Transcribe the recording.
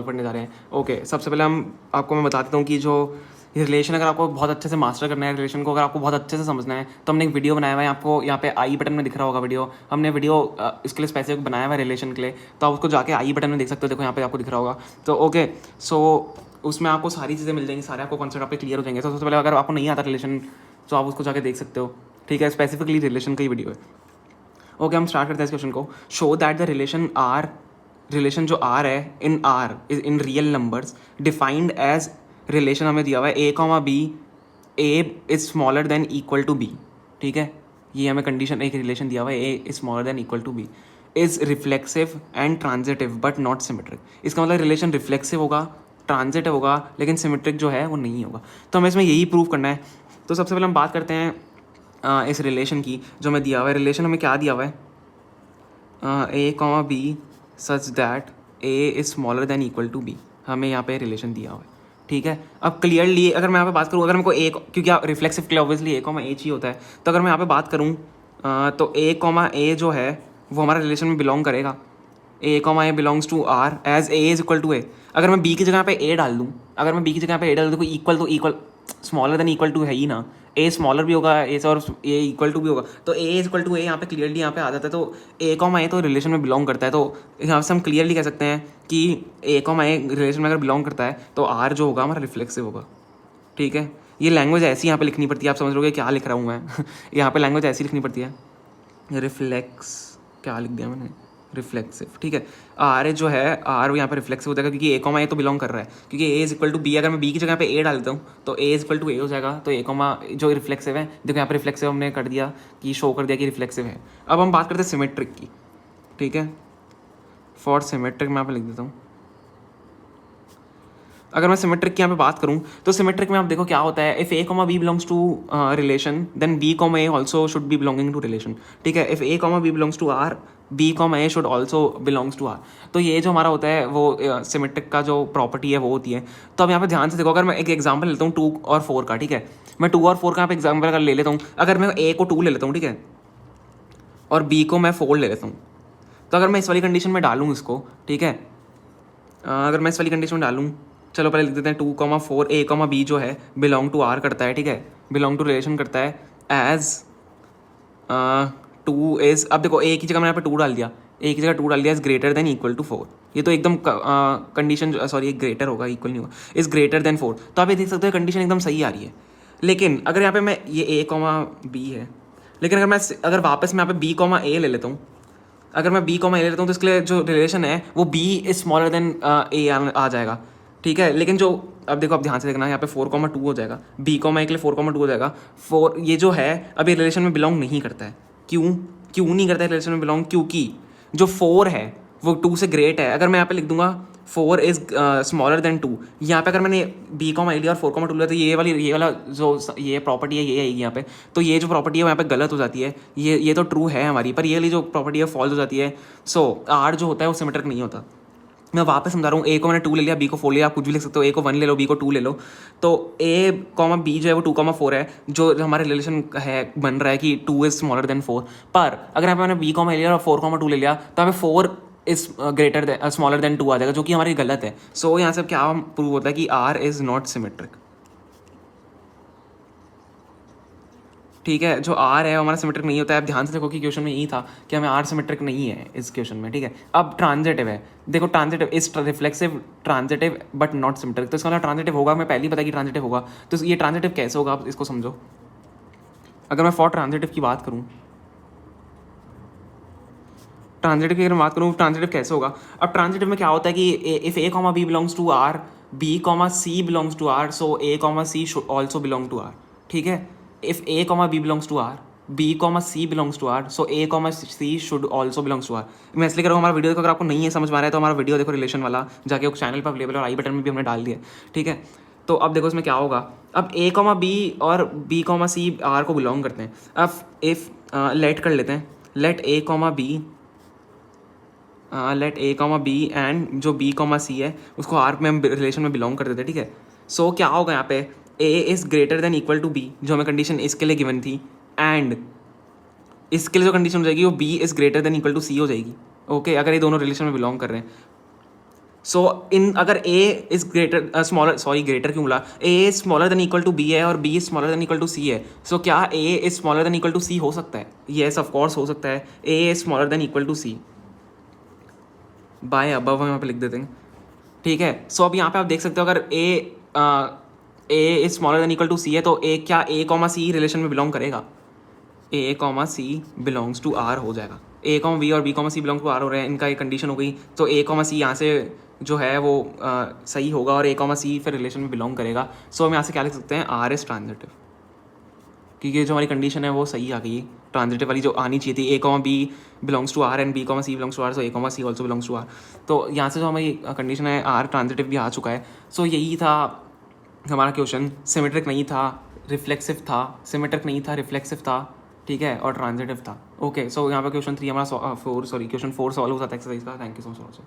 पढ़ने जा रहे हैं। ओके, सबसे पहले आपको मैं बता देता हूँ कि जो रिलेशन, अगर आपको बहुत अच्छे से मास्टर करना है रिलेशन को, अगर आपको बहुत अच्छे से समझना है, तो हमने एक वीडियो बनाया हुआ है, आपको यहाँ पे आई बटन में दिख रहा होगा वीडियो। हमने वीडियो इसके लिए स्पेसिफिक बनाया हुआ है रिलेशन के लिए, तो आप उसको जाके आई बटन में देख सकते हो। देखो यहाँ पे आपको दिख रहा होगा। तो ओके, सो उसमें आपको सारी चीज़ें मिल जाएंगी, सारे आपको कॉन्सेप्ट आपके क्लियर हो जाएंगे। तो सबसे पहले अगर आपको नहीं आता रिलेशन, तो आप उसको जाके देख सकते हो। ठीक है, स्पेसिफिकली रिलेशन का ही वीडियो है। ओके, हम स्टार्ट करते हैं इस क्वेश्चन को। शो दैट द रिलेशन जो आर है in real numbers defined as relation हमें दिया हुआ है A comma B, A is smaller than equal to B. ठीक है, ये हमें कंडीशन, एक रिलेशन दिया हुआ है A is smaller than equal to B, is reflexive and transitive but not symmetric. इसका मतलब रिलेशन रिफ्लेक्सिव होगा, ट्रांजिटिव होगा, लेकिन सिमेट्रिक जो है वो नहीं होगा। तो हमें इसमें यही प्रूव करना है। तो सबसे पहले हम बात करते हैं इस रिलेशन की जो हमें दिया हुआ है। रिलेशन हमें क्या दिया हुआ है, A comma B such that A is smaller than equal to B, हमें यहाँ पे रिलेशन दिया हुआ है। ठीक है, अब क्लियरली अगर मैं यहाँ पे बात करूँ, अगर मेरे को ए, क्योंकि आप रिफ्लेक्सिव के लिए ऑब्वियसली ए कॉमा ए ही होता है, तो अगर मैं यहाँ पे बात करूँ तो ए कॉमा ए जो है वो हमारा रिलेशन में बिलोंग करेगा। A comma A belongs to R as A is equal to A. अगर मैं बी की जगह पे ए डाल दूँ, अगर मैं बी की जगह पे ए डाल दूँ, तो equal smaller than equal to है ही ना, ए स्मॉलर भी होगा ए से और ए इक्वल टू भी होगा, तो ए इज इक्वल टू ए यहाँ पे क्लियरली यहाँ पे आ जाता है। तो ए कॉमा ए तो रिलेशन में बिलोंग करता है, तो यहाँ से हम क्लियरली कह सकते हैं कि ए कॉमा ए रिलेशन में अगर बिलोंग करता है तो आर जो होगा हमारा रिफ्लेक्सिव होगा। ठीक है, ये लैंग्वेज ऐसी यहाँ पे लिखनी पड़ती है, आप समझ लोगे क्या लिख रहा हूँ मैं यहाँ पे लैंग्वेज ऐसी लिखनी पड़ती है। रिफ्लेक्स क्या लिख दिया मैंने, रिफ्लेक्सिव। ठीक है, आर जो है आर यहाँ पे रिफ्लेक्सिव हो जाएगा, क्योंकि ए कॉमा ए तो बिलोंग कर रहा है, क्योंकि ए इज इक्वल टू बी। अगर मैं बी की जगह पे ए डाल देता हूँ तो ए इज इक्वल टू ए हो जाएगा, तो ए कॉमा जो रिफ्लेक्सिव है, देखो यहाँ पे रिफ्लेक्सिव हमने कर दिया कि शो कर दिया कि रिफ्लेक्सिव है। अब हम बात करते हैं सिमेट्रिक की। ठीक है, फॉर सिमेट्रिक मैं यहाँ पे लिख देता हूँ। अगर मैं सिमेट्रिक की यहाँ पे बात करूँ तो सिमेट्रिक में आप देखो क्या होता है, if A comma B belongs to relation then B comma A also should be belonging to relation. ठीक है, if A comma B belongs to R B comma A should also belongs to R. तो ये जो हमारा होता है वो symmetric का जो प्रॉपर्टी है वो होती है। तो अब यहाँ पे ध्यान से देखो, अगर मैं एक एग्जाम्पल लेता हूँ 2 और 4 का। ठीक है, मैं 2 और 4 का यहाँ पे एग्जाम्पल अगर ले लेता हूँ, अगर मैं ए को 2 ले लेता हूँ, ठीक है, और बी को मैं 4 ले लेता हूँ, तो अगर मैं इस वाली कंडीशन में डालूँ इसको, ठीक है, अगर मैं इस वाली कंडीशन में डालूँ, चलो पहले लिख देते हैं 2,4 ए कॉमा बी जो है बिलोंग टू आर करता है। ठीक है, बिलोंग टू रिलेशन करता है एज 2 इज, अब देखो ए की जगह मैंने यहाँ पे 2 डाल दिया, ए की जगह 2 डाल दिया, is greater than equal to 4। ये तो एकदम कंडीशन, सॉरी ग्रेटर होगा, इक्वल नहीं होगा, इज ग्रेटर देन 4। तो आप ये देख सकते हो कंडीशन एकदम सही आ रही है। लेकिन अगर यहाँ पे मैं ये ए कॉमा बी है, लेकिन अगर वापस मैं यहाँ पे बी कॉमा ए ले लेता हूँ, अगर मैं बी कॉमा ए ले लेता हूँ तो इसके लिए जो रिलेशन है वो बी इज स्मॉलर देन ए आ जाएगा। ठीक है, लेकिन जो अब देखो, आप ध्यान से देखना, यहाँ पे 4,2 हो जाएगा, बी कॉमा ए के लिए 4,2 हो जाएगा। 4 ये जो है अभी रिलेशन में बिलोंग नहीं करता है। क्यों नहीं करता है रिलेशन में बिलोंग? क्योंकि जो 4 है वो 2 से ग्रेट है। अगर मैं यहाँ पे लिख दूंगा 4 इज स्मॉलर देन 2, यहाँ पे अगर मैंने बी कॉमा ए लिया और 4,2 लिया, तो ये वाला जो ये प्रॉपर्टी है ये आएगी यहाँ पे। तो ये जो प्रॉपर्टी है वो यहाँ पे गलत हो जाती है, ये तो ट्रू है हमारी, पर ये वाली जो प्रॉपर्टी है फॉल्स हो जाती है। सो आर जो होता है वो सिमेट्रिक नहीं होता। मैं वापस समझा रहा हूँ, ए को मैंने 2 ले लिया, बी को 4 लिया, आप कुछ भी लिख सकते हो, ए को 1 ले लो, बी को 2 ले लो। तो ए कॉमा बी जो है वो 2,4 है, जो हमारे रिलेशन है बन रहा है कि 2 इज स्मॉलर देन 4। पर अगर यहाँ पे मैंने बी कॉमा ले लिया और 4,2 ले लिया, तो हमें 4 is greater then smaller than 2 आ जाएगा, जो कि हमारी गलत है। सो यहाँ से क्या प्रूव होता है कि आर इज नॉट सिमेट्रिक। ठीक है, जो आर है हमारा सिमेट्रिक नहीं होता है। अब ध्यान से देखो कि क्वेश्चन में यही था कि हमें आर सिमेट्रिक नहीं है इस क्वेश्चन में। ठीक है, अब ट्रांजिटिव है, देखो transitive is reflexive transitive but not symmetric. तो इसका मतलब ट्रांजिटिव होगा, मैं पहले ही पता कि ट्रांजिटिव होगा। तो ये ट्रांजिटिव कैसे होगा, आप इसको समझो। अगर मैं फॉर ट्रांजिटिव की बात करूँ, ट्रांजिटिव की अगर मैं बात करूँ, ट्रांजिटिव कैसे होगा। अब ट्रांजिटिव में क्या होता है कि if A comma B belongs to R, B comma C belongs to R, so A comma C should also belong to R. ठीक है, if A comma B belongs to R, B comma C belongs to R, so A comma C should also belongs to R. मैं इसलिए कर रहा हूँ, हमारा video देखो, अगर आपको नहीं है समझ में आ रहा है तो हमारा वीडियो देखो रिलेशन वाला, जाके उस चैनल पर अवेलेबल, और आई बटन में भी हमने डाल दिया। ठीक है, तो अब देखो इसमें क्या होगा। अब ए कॉमा बी और बी कॉमा सी आर को बिलोंग करते हैं। अब इफ लेट कर लेते हैं, let A comma B and जो बी कॉमा सी है उसको आर में हम रिलेशन में बिलोंग कर देते हैं। ठीक है, सो क्या होगा यहाँ पे, A is greater than equal to B, जो हमें कंडीशन इसके लिए गिवन थी, एंड इसके लिए जो कंडीशन हो जाएगी वो B is greater than equal to C हो जाएगी। ओके, अगर ये दोनों रिलेशन में बिलोंग कर रहे हैं। सो इन अगर A is greater smaller, sorry greater क्यों बोला, A is smaller than equal to B है और B is smaller than equal to C है, सो क्या A is smaller than equal to C हो सकता है? येस ऑफ कोर्स हो सकता है, A is smaller than equal to C by above हम यहाँ पे लिख देते हैं, ठीक है। सो अब यहाँ पे आप देख सकते हो अगर A is smaller than equal to C है तो ए क्या ए कॉमा सी रिलेशन में बिलोंग करेगा? A comma C belongs to R हो जाएगा, ए कॉमा बी और B comma C belong to R हो रहे हैं, इनका एक कंडीशन हो गई, तो ए कॉमा सी यहाँ से जो है वो सही होगा और ए कॉमा सी फिर रिलेशन में बिलोंग करेगा। सो हम यहाँ से क्या लिख सकते हैं, आर इज ट्रांजिटिव, क्योंकि जो हमारी कंडीशन है वो सही आ गई, ट्रांजिटिव वाली जो आनी चाहिए थी, A comma B belongs to R and B comma C belongs to R, so A comma C also belongs to R. तो यहाँ से जो हमारी कंडीशन है आर ट्रांजिटिव भी आ चुका है। सो यही था हमारा क्वेश्चन, सिमेट्रिक नहीं था, रिफ्लेक्सिव था, सिमेट्रिक नहीं था, रिफ्लेक्सिव था, ठीक है, और ट्रांजिटिव था। ओके, सो यहाँ पे क्वेश्चन 3 हमारा क्वेश्चन 4 सॉल्व हो जाता है एक्सरसाइज का। Thank you so much.